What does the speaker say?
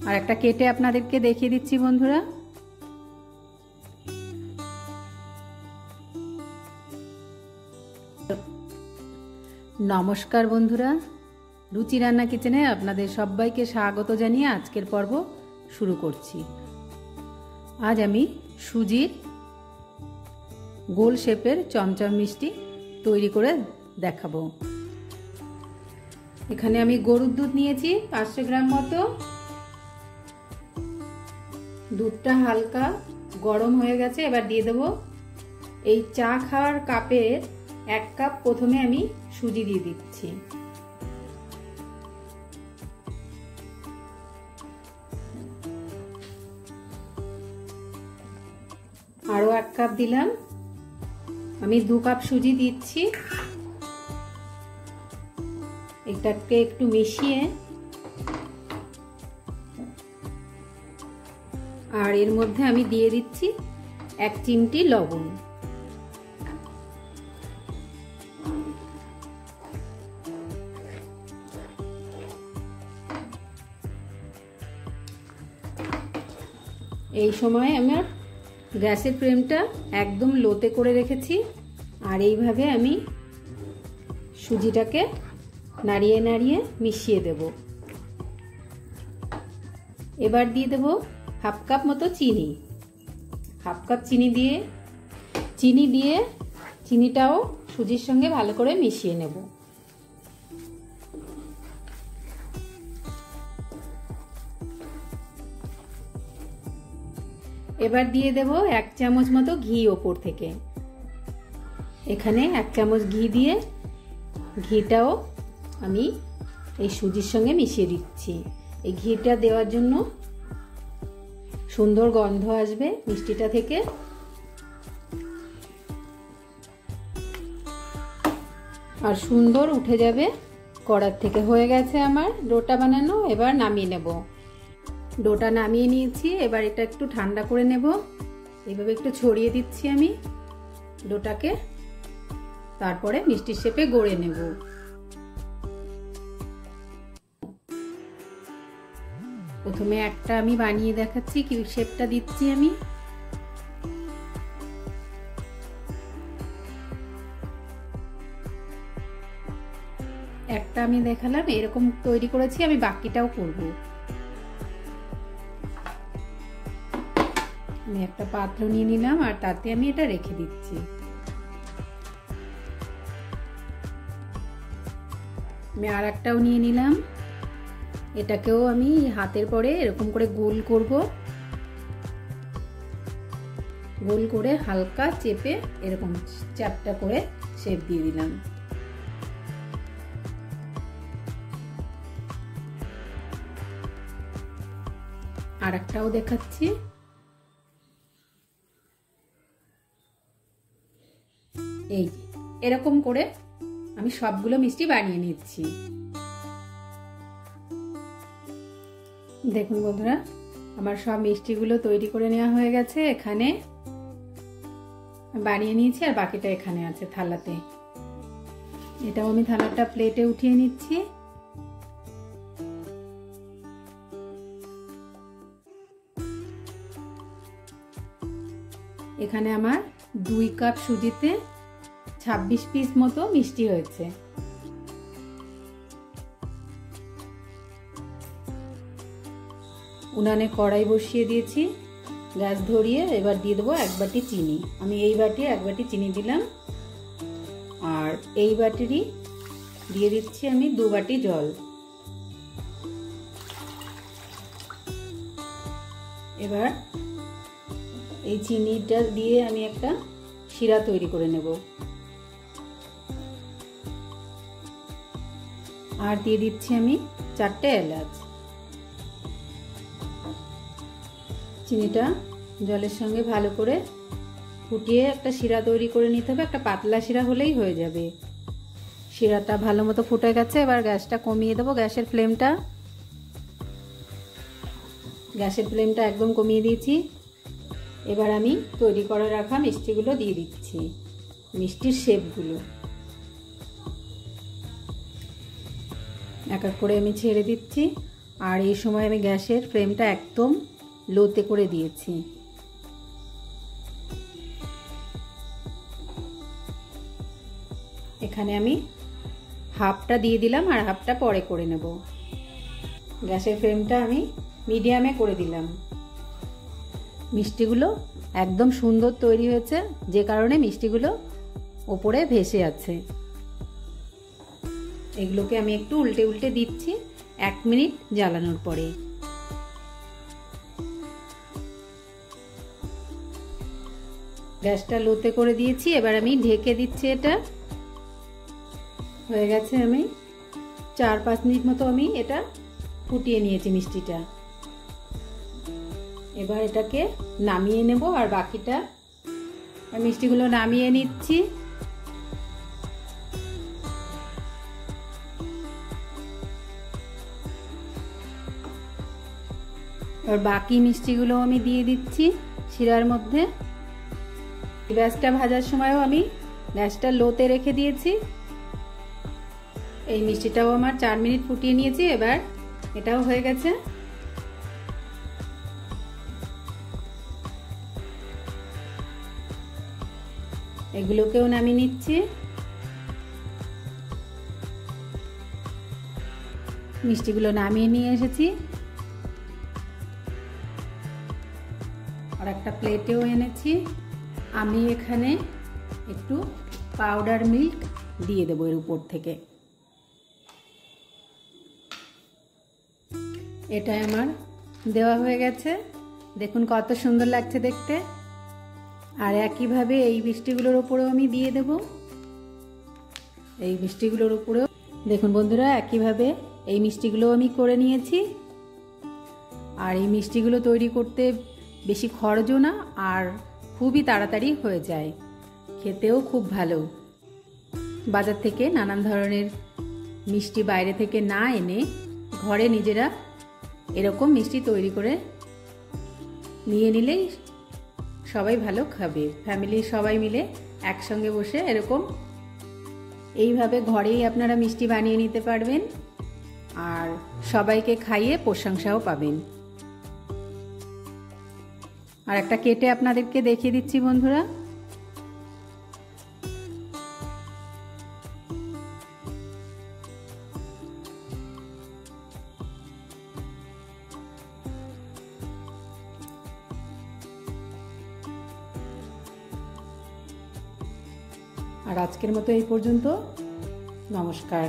আর একটা কেটে আপনাদেরকে দেখিয়ে দিচ্ছি বন্ধুরা। নমস্কার বন্ধুরা, রুচি রান্না কিচেনে আপনাদের সবাইকে স্বাগত জানিয়ে আজকের পর্ব শুরু করছি। আজ আমি সুজির গোল শেপের চমচম মিষ্টি তৈরি করে দেখাবো। এখানে আমি গরুর দুধ নিয়েছি 500 গ্রাম মতো। দুধটা হালকা গরম হয়ে গেছে, এবার দিয়ে দেবো এই চা খাওয়ার কাপের 1 কাপ প্রথমে আমি সুজি দিয়ে দিচ্ছি। আরো 1 কাপ দিলাম। আমি 2 কাপ সুজি দিচ্ছি। এটাকে একটু মিশিয়ে আর এর মধ্যে আমি দিয়ে দিচ্ছি 1 চিমটি লবণ। এই সময় আমার গ্যাসের ফ্লেমটা একদম লোতে করে রেখেছি আর এইভাবে আমি সুজিটাকে নাড়িয়ে নাড়িয়ে মিশিয়ে দেব। এবার দিয়ে দেব 1/2 কাপ মতো চিনি। 1/2 কাপ চিনি দিয়ে চিনিটাও সুজির সঙ্গে ভালো করে মিশিয়ে নেব। এবার দিয়ে দেব 1 চামচ মতো ঘি ওপর থেকে। এখানে 1 চামচ ঘি দিয়ে ঘিটাও আমি এই সুজির সঙ্গে মিশিয়ে দিচ্ছি। এই ঘিটা দেওয়ার জন্য সুন্দর গন্ধ আসবে মিষ্টিটা থেকে। আর সুন্দর উঠে যাবে কড়ার থেকে। হয়ে গেছে আমার ডোটা বানানো। এবার নামিয়ে নেব। ডোটা নামিয়ে নিয়েছি। এবার এটা একটু ঠান্ডা করে নেব। এইভাবে একটু ছড়িয়ে দিচ্ছি আমি ডোটাকে। তারপরে মিষ্টির শেপে গড়ে নেব। প্রথমে একটা আমি বানিয়ে দেখাচ্ছি কি শেপটা দিচ্ছি আমি। একটা আমি দেখালাম, এরকম তৈরি করেছি। আমি বাকিটাও করব। আমি একটা পাত্র নিয়ে নিলাম আর তাতে আমি এটা রেখে দিচ্ছি। আমি আর একটাও নিয়ে নিলাম। এটাকেও আমি হাতের পরে এরকম করে গোল করব। গোল করে হালকা চেপে এরকম চ্যাপটা করে শেপ দিয়ে দিলাম। আর একটাও দেখাচ্ছি। এই এরকম করে আমি সবগুলো মিষ্টি বানিয়ে নিচ্ছি। দেখুন বন্ধুরা, আমার সব মিষ্টিগুলো তৈরি করে নেওয়া হয়ে গেছে। এখানে বানিয়ে নিয়েছি আর বাকিটা এখানে আছে থালাতে। এটাও আমি থালাটা প্লেটে উঠিয়ে নিচ্ছি। এখানে আমার 2 কাপ সুজিতে 26 পিস মতো মিষ্টি হয়েছে। উনানে কড়াই বসিয়ে দিয়েছি, গ্যাস ধরিয়ে এবার দিয়ে দেবো 1 বাটি চিনি। আমি এই বাটি 1 বাটি চিনি দিলাম আর এই বাটিরই দিয়ে দিচ্ছি আমি 2 বাটি জল। এবার এই চিনিটা দিয়ে আমি একটা শিরা তৈরি করে নেব। আর দিয়ে দিচ্ছি আমি 4টে এলাচ। চিনিটা জলের সঙ্গে ভালো করে ফুটিয়ে একটা শিরা তৈরি করে নিতে হবে। একটা পাতলা শিরা হলেই হয়ে যাবে। শিরাটা ভালো মতো ফুটে গেছে। এবার গ্যাসটা কমিয়ে দেবো। গ্যাসের ফ্লেমটা একদম কমিয়ে দিয়েছি। এবার আমি তৈরি করে রাখা মিষ্টিগুলো দিয়ে দিচ্ছি। মিষ্টির শেপগুলো এক এক করে আমি ছেড়ে দিচ্ছি। আর এই সময় আমি গ্যাসের ফ্লেমটা একদম লোতে করে দিয়েছি। এখানে আমি হাফটা দিয়ে দিলাম আর হাফটা পরে করে নেব। গ্যাসের ফ্লেমটা আমি মিডিয়ামে করে দিলাম। মিষ্টিগুলো একদম সুন্দর তৈরি হয়েছে, যে কারণে মিষ্টিগুলো ওপরে ভেসে আছে। এগুলোকে আমি একটু উল্টে উল্টে দিচ্ছি 1 মিনিট জ্বালানোর পরে। গ্যাসটা লোতে করে দিয়েছি, এবার আমি ঢেকে দিচ্ছি। এটা হয়ে গেছে। আমি 4-5 মিনিট মতো আমি এটা ফুটিয়ে নিয়েছি মিষ্টিটা। এবার এটাকে নামিয়ে নেব আর বাকিটা মিষ্টিগুলো নামিয়ে নিচ্ছি। আর বাকি মিষ্টিগুলো আমি দিয়ে দিচ্ছি শিরার মধ্যে। গ্যাসটা ভাজার সময়ও আমি গ্যাসটা লোতে রেখে দিয়েছি। এই মিষ্টিটাও আমার 4 মিনিট ফুটিয়ে নিয়েছি। এবার এটাও হয়ে গেছে। এগুলোকেও নামিয়ে নিচ্ছি। মিষ্টিগুলো নামিয়ে নিয়ে এসেছি আর একটা প্লেটেও এনেছি। আমি এখানে একটু পাউডার মিল্ক দিয়ে দেবো এর উপর থেকে। এটা আমার দেওয়া হয়ে গেছে। দেখুন কত সুন্দর লাগছে দেখতে। আর একইভাবে এই মিষ্টিগুলোর উপরেও আমি দিয়ে দেব। এই মিষ্টিগুলোর উপরেও দেখুন বন্ধুরা, একইভাবে এই মিষ্টিগুলো আমি করে নিয়েছি। আর এই মিষ্টিগুলো তৈরি করতে বেশি খরচও না আর খুবই তাড়াতাড়ি হয়ে যায়, খেতেও খুব ভালো। বাজার থেকে নানান ধরনের মিষ্টি বাইরে থেকে না এনে ঘরে নিজেরা এরকম মিষ্টি তৈরি করে নিয়ে নিলেই সবাই ভালো খাবে। ফ্যামিলির সবাই মিলে একসঙ্গে বসে এরকম এইভাবে ঘরেই আপনারা মিষ্টি বানিয়ে নিতে পারবেন আর সবাইকে খাইয়ে প্রশংসাও পাবেন। আর একটা কেটে আপনাদেরকে দেখিয়ে দিচ্ছি বন্ধুরা। আর আজকের মতো এই পর্যন্ত। নমস্কার।